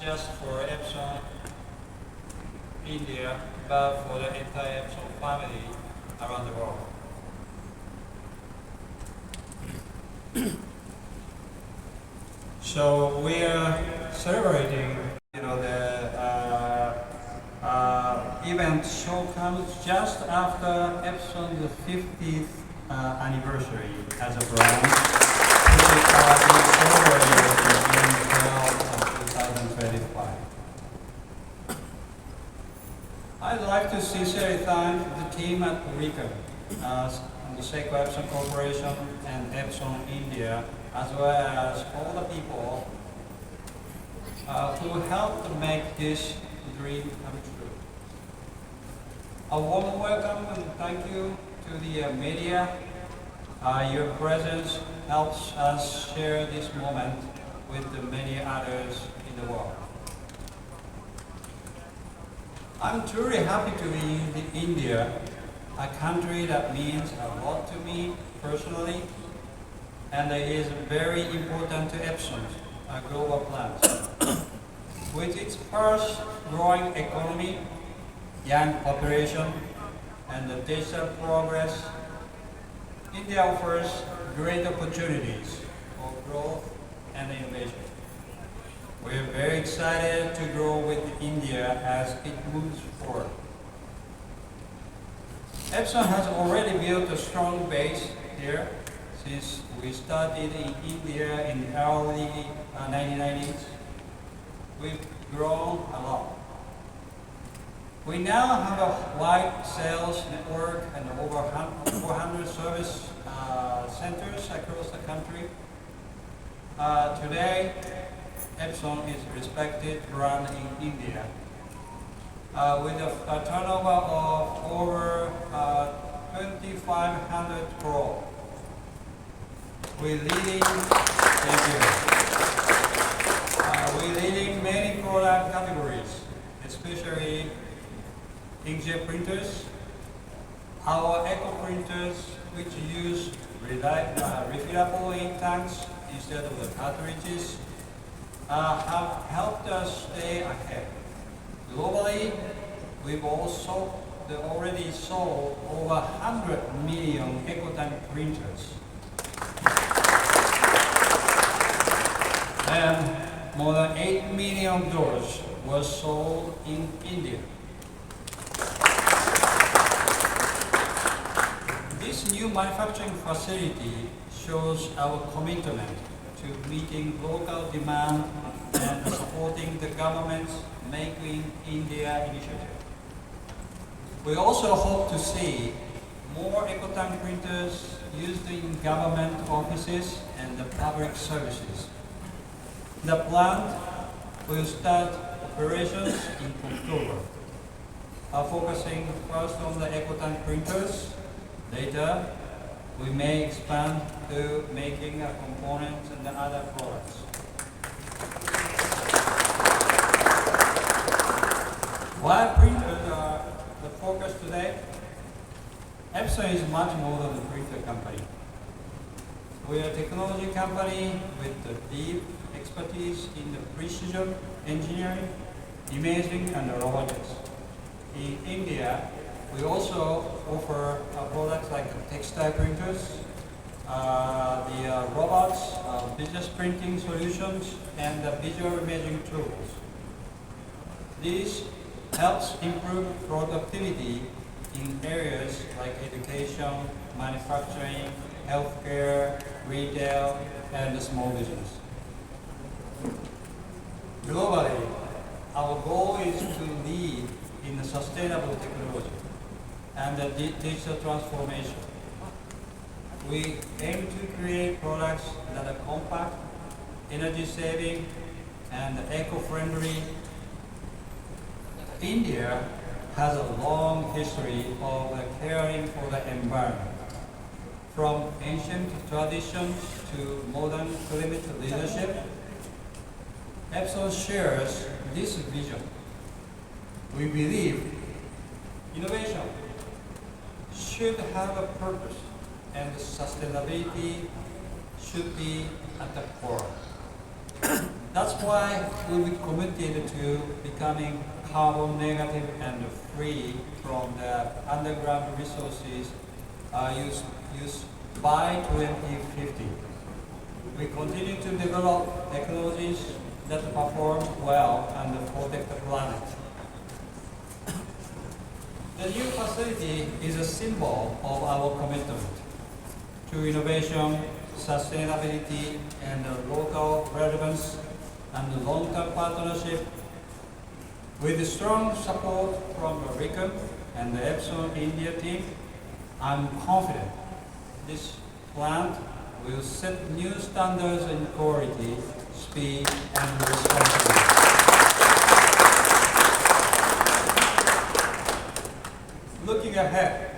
Just for Epson India, but for the entire Epson family around the world. So we are celebrating, the event show comes just after Epson's 50th anniversary as a brand, which is being celebrated in June 12, 2025. I'd like to sincerely thank the team at RIKUN, the Seiko Epson Corporation and Epson India, as well as all the people who helped make this dream come true. A warm welcome and thank you to the media. Your presence helps us share this moment with the many others in the world. I'm truly happy to be in India, a country that means a lot to me personally, and it is very important to Epson's global plans. With its fast-growing economy, young population, and the digital progress, India offers great opportunities for growth and innovation. We are very excited to grow with India as it moves forward. Epson has already built a strong base here since we started in India in the early 1990s. We've grown a lot. We now have a wide sales network and over 400 service centers across the country. Today, Epson is a respected brand in India with a turnover of over 2,500 crore. We're leading many product categories, especially inkjet printers. Our eco printers, which use refillable ink tanks instead of the cartridges, have helped us stay ahead. Globally, we've also already sold over 100 million EcoTank printers. And more than $8 million was sold in India. This new manufacturing facility shows our commitment to meeting local demand and supporting the government's Make in India initiative. We also hope to see more EcoTank printers used in government offices and the public services. The plant will start operations in October, focusing first on the EcoTank printers. Later, we may expand to making components and other products. While printers are the focus today, Epson is much more than a printer company. We are a technology company with a deep expertise in the precision engineering, imaging, and robotics. In India, we also offer products like textile printers, the robots, business printing solutions, and the visual imaging tools. This helps improve productivity in areas like education, manufacturing, healthcare, retail, and small business. Globally, our goal is to lead in sustainable technology and the digital transformation. We aim to create products that are compact, energy saving, and eco-friendly. India has a long history of caring for the environment. From ancient traditions to modern climate leadership, Epson shares this vision. We believe innovation should have a purpose and sustainability should be at the core. That's why we'll be committed to becoming carbon negative and free from the underground resources used by 2050. We continue to develop technologies that perform well and protect the planet. The new facility is a symbol of our commitment to innovation, sustainability, and local relevance and long-term partnership. With strong support from RIKUN and the Epson India team, I'm confident this plant will set new standards in quality, speed, and responsibility. Looking ahead,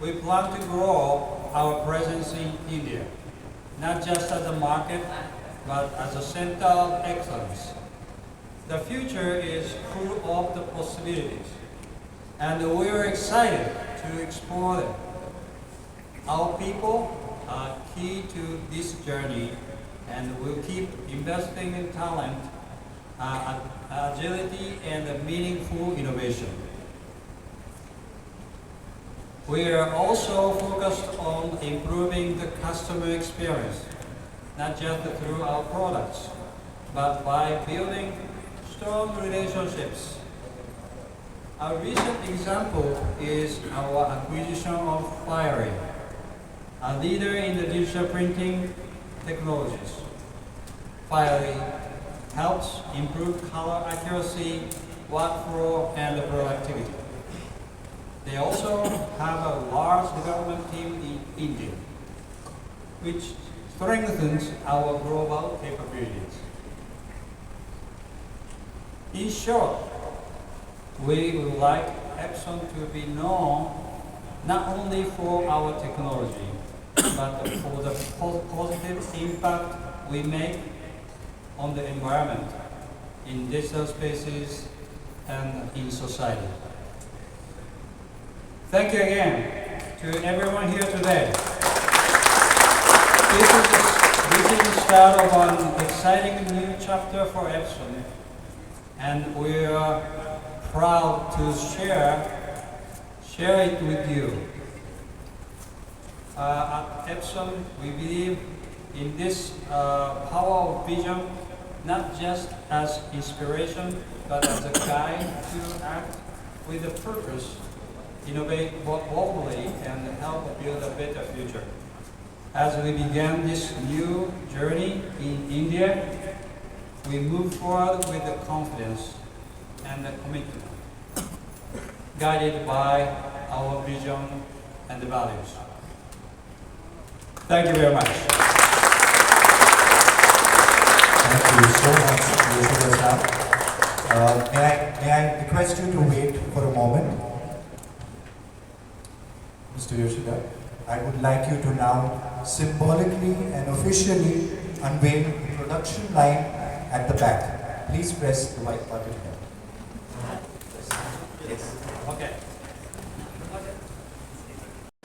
we plan to grow our presence in India, not just as a market, but as a center of excellence. The future is full of the possibilities, and we are excited to explore them. Our people are key to this journey, and we'll keep investing in talent, agility, and meaningful innovation. We are also focused on improving the customer experience, not just through our products, but by building strong relationships. A recent example is our acquisition of Fiery, a leader in the digital printing technologies. Fiery helps improve color accuracy, workflow, and productivity. They also have a large development team in India, which strengthens our global capabilities. In short, we would like Epson to be known not only for our technology, but for the positive impact we make on the environment, in digital spaces, and in society. Thank you again to everyone here today. This is the start of an exciting new chapter for Epson, and we are proud to share it with you. At Epson, we believe in this power of vision, not just as inspiration, but as a guide to act with a purpose, innovate boldly, and help build a better future. As we began this new journey in India, we move forward with the confidence and the commitment, guided by our vision and the values. Thank you very much. Thank you so much, Yoshida-san. May I request you to wait for a moment? Mr. Yoshida, I would like you to now symbolically and officially unveil the production line at the back. Please press the white button here. Yes. Okay.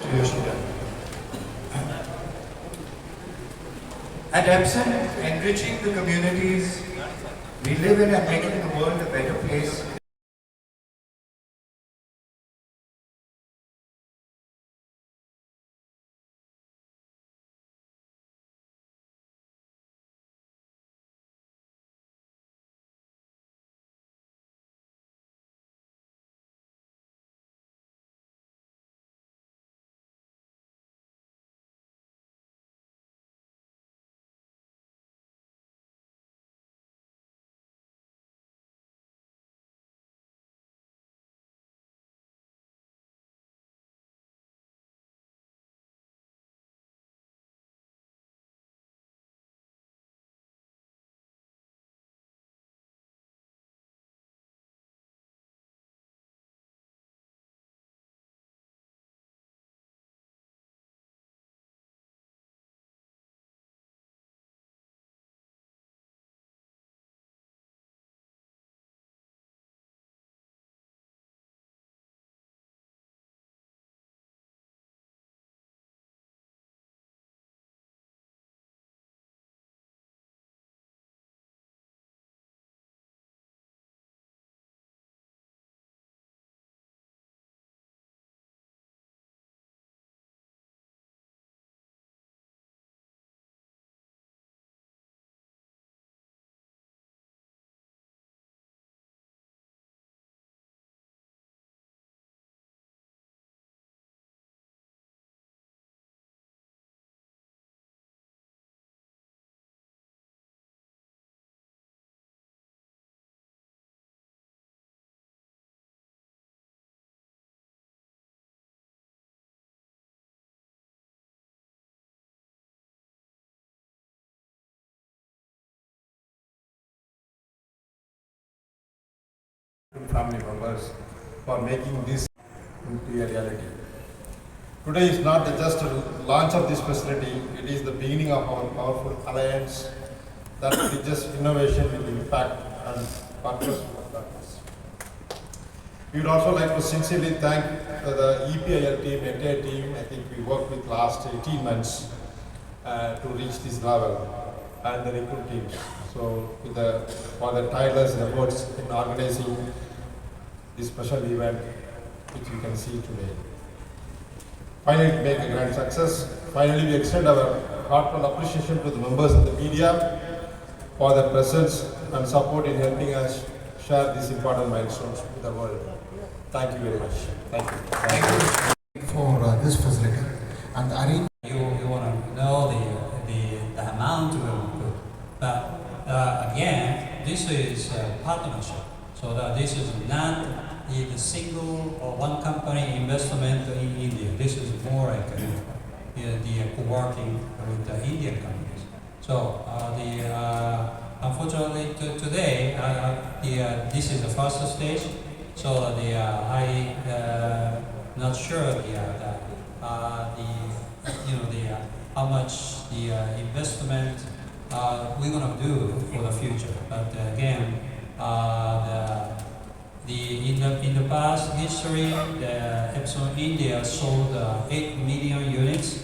Mr. Yoshida. At Epson, enriching the communities we live in and making the world a better place. Family members for making this into a reality. Today is not just a launch of this facility, it is the beginning of our powerful alliance that bridges innovation with impact and purpose with purpose. We would also like to sincerely thank the EPIL team, entire team. I think we worked with last 18 months to reach this level, and the RIKUN teams. So for the tireless efforts in organizing this special event, which you can see today. Finally, to make a grand success, finally we extend our heartfelt appreciation to the members of the media for their presence and support in helping us share these important milestones with the world. Thank you very much. Thank you. Thank you for this facility. And Ari, You want to know the amount we will put, but again, this is a partnership. So that this is not the single or one company investment in India. This is more like the co-working with the Indian companies. So unfortunately today, this is the first stage. So I not sure how much the investment we're gonna do for the future. But again, in the past history, the Epson India sold 8 million units,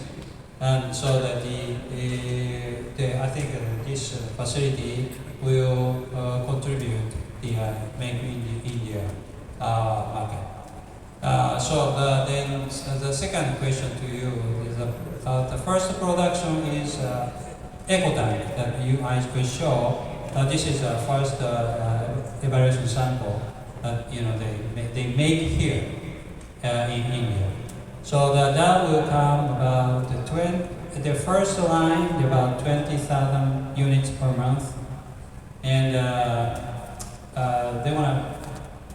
and so that I think this facility will contribute the make in India market. Then the second question to you is the first production is EcoTank that I could show. This is the first evaluation sample that they make here in India. So that will come about the first line about 20,000 units per month, and they want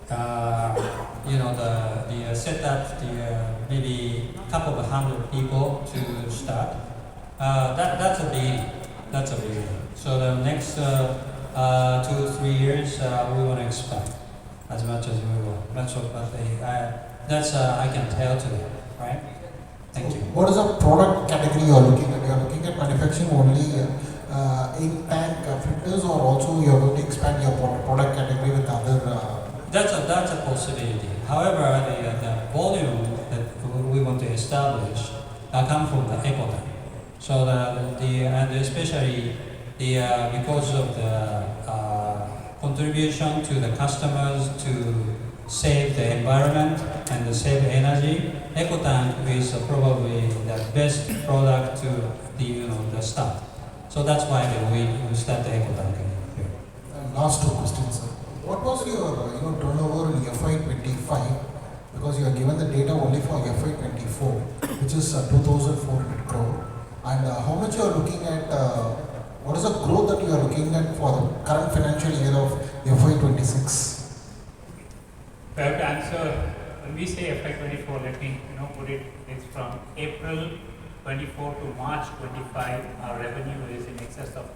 to set up maybe a couple of hundred people to start. That's a big. So the next 2-3 years we want to expand as much as we will. That's I can tell today, right? Thank you. What is the product category you are looking at? You are looking at manufacturing only ink tank filters, or also you are going to expand your product category with other? That's a possibility. However, the volume that we want to establish come from the EcoTank. So and especially because of the contribution to the customers to save the environment and to save energy, EcoTank is probably the best product to the start. So that's why we start the EcoTank here. Last two questions, sir. What was your turnover in FY25? Because you are given the data only for FY24, which is 2,400 crore. And how much you are looking at? What is the growth that you are looking at for the current financial year of FY26? I have to answer. When we say FY24, let me put it. It's from April 24 to March 25. Our revenue is in excess of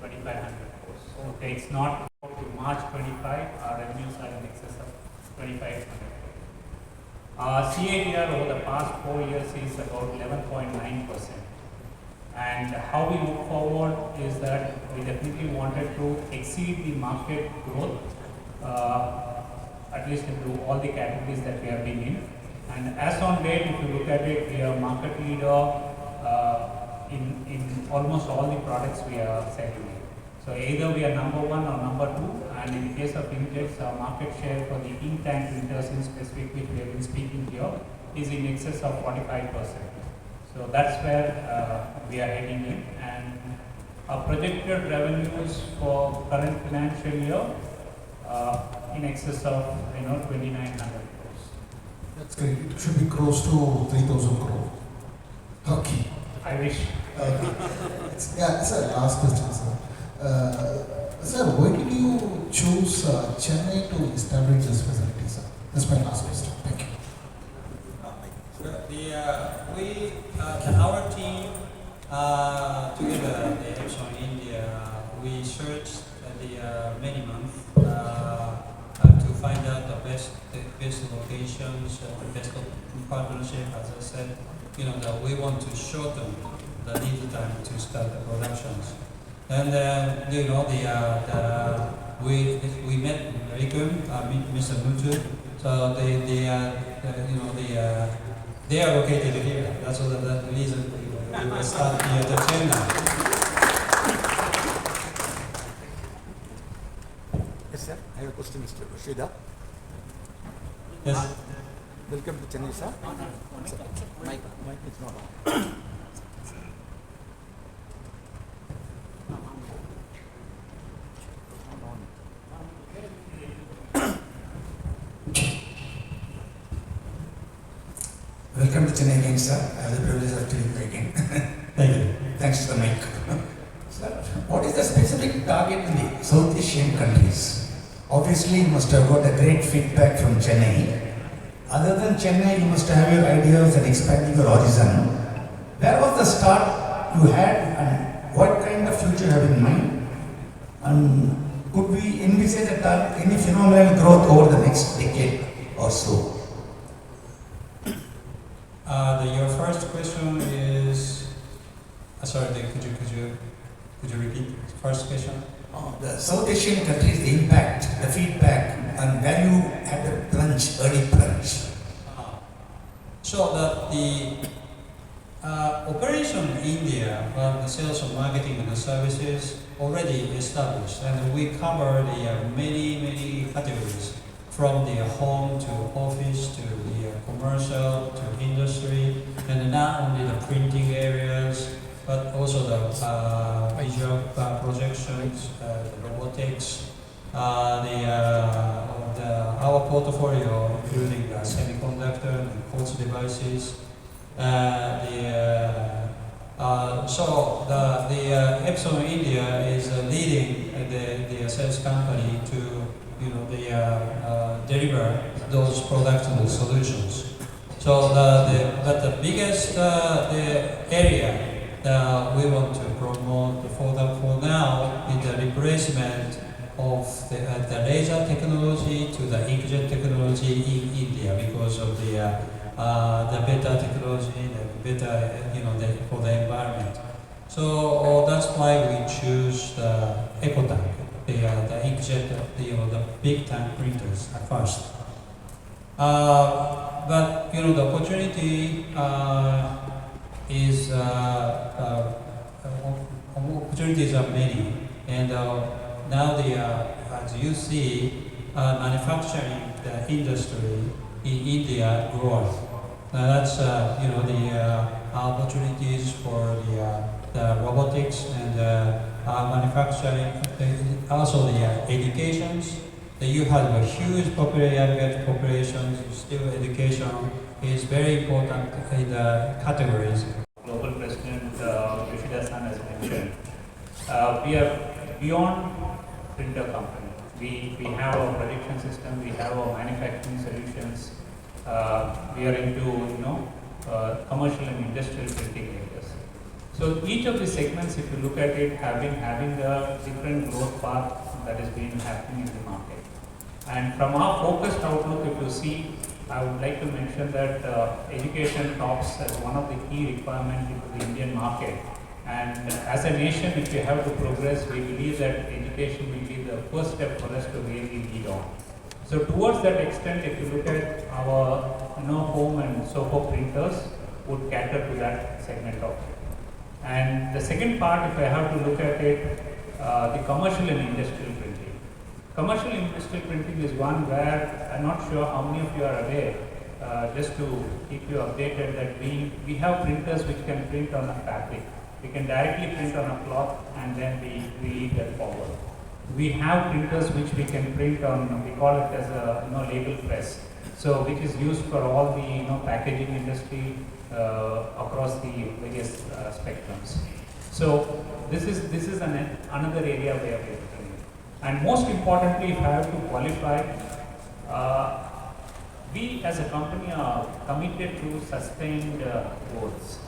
2,500 crores. Okay, it's not to March 25. Our revenues are in excess of 2,500 crores. Our CAGR over the past 4 years is about 11.9%. And how we look forward is that we definitely wanted to exceed the market growth, at least into all the categories that we have been in. And as on date, if you look at it, we are market leader in almost all the products we are selling. So either we are number 1 or number 2, and in the case of inkjets, our market share for the ink tank printers in specific, which we have been speaking here, is in excess of 45%. So that's where we are heading in, and our projected revenues for current financial year in excess of 2,900 crores. That's great. It should be close to 3,000 crore. Okay. I wish. Yeah, sir. Last question, sir. Sir, why did you choose Chennai to establish this facility, sir? That's my last question. Thank you. Our team together, the Epson India, we searched many months to find out the best locations, the best partnership. As I said, that we want to shorten the lead time to start the productions. And we met RIKUN, Mr. Mutu. So they are located here. That's the reason we started here at Chennai. Yes, sir. I have a question, Mr. Yoshida. Yes. Welcome to Chennai, sir. Mic is not on. Welcome to Chennai again, sir. I have the privilege of telling you again. Thank you. Thanks to the mic. Sir, what is the specific target in the South Asian countries? Obviously, you must have got a great feedback from Chennai. Other than Chennai, you must have your ideas and expanding your horizon. Where was the start you had, and what kind of future you have in mind? And could we envisage any phenomenal growth over the next decade or so? Your first question is, sorry, could you repeat the first question? The South Asian countries, the impact, the feedback, and where you had a plunge, early plunge? So that the operation in India, the sales and marketing and the services already established, and we cover the many categories, from the home to office to the commercial to industry, and not only the printing areas, but also the visual projections, the robotics, our portfolio, including semiconductor and quartz devices. So the Epson India is leading the sales company to deliver those products and solutions. So but the biggest the area that we want to promote for now is the replacement of the laser technology to the inkjet technology in India, because of the better technology, the better for the environment. So that's why we choose the EcoTank, the inkjet, the big tank printers at first. But the opportunity opportunities are many, and now as you see, manufacturing the industry in India growing. That's the opportunities for the robotics and manufacturing, also the educations. You have a huge population, still education is very important in the categories. Global President Yoshida-san has mentioned, we are beyond printer company. We have our production system, we have our manufacturing solutions. We are into commercial and industrial printing areas. So each of the segments, if you look at it, have been having a different growth path that has been happening in the market. And from our focused outlook, if you see, I would like to mention that education tops as one of the key requirements into the Indian market. And as a nation, if we have to progress, we believe that education will be the first step for us to really lead on. So towards that extent, if you look at our home and Seiko printers, would cater to that segment of it. And the second part, if I have to look at it, the commercial and industrial printing. Commercial and industrial printing is one where I'm not sure how many of you are aware, just to keep you updated, that we have printers which can print on a fabric. We can directly print on a cloth and then we lead that forward. We have printers which we can print on, we call it as a label press. So which is used for all the packaging industry across the various spectrums. So this is another area where we are looking at. And most importantly, if I have to qualify, we as a company are committed to sustained growth.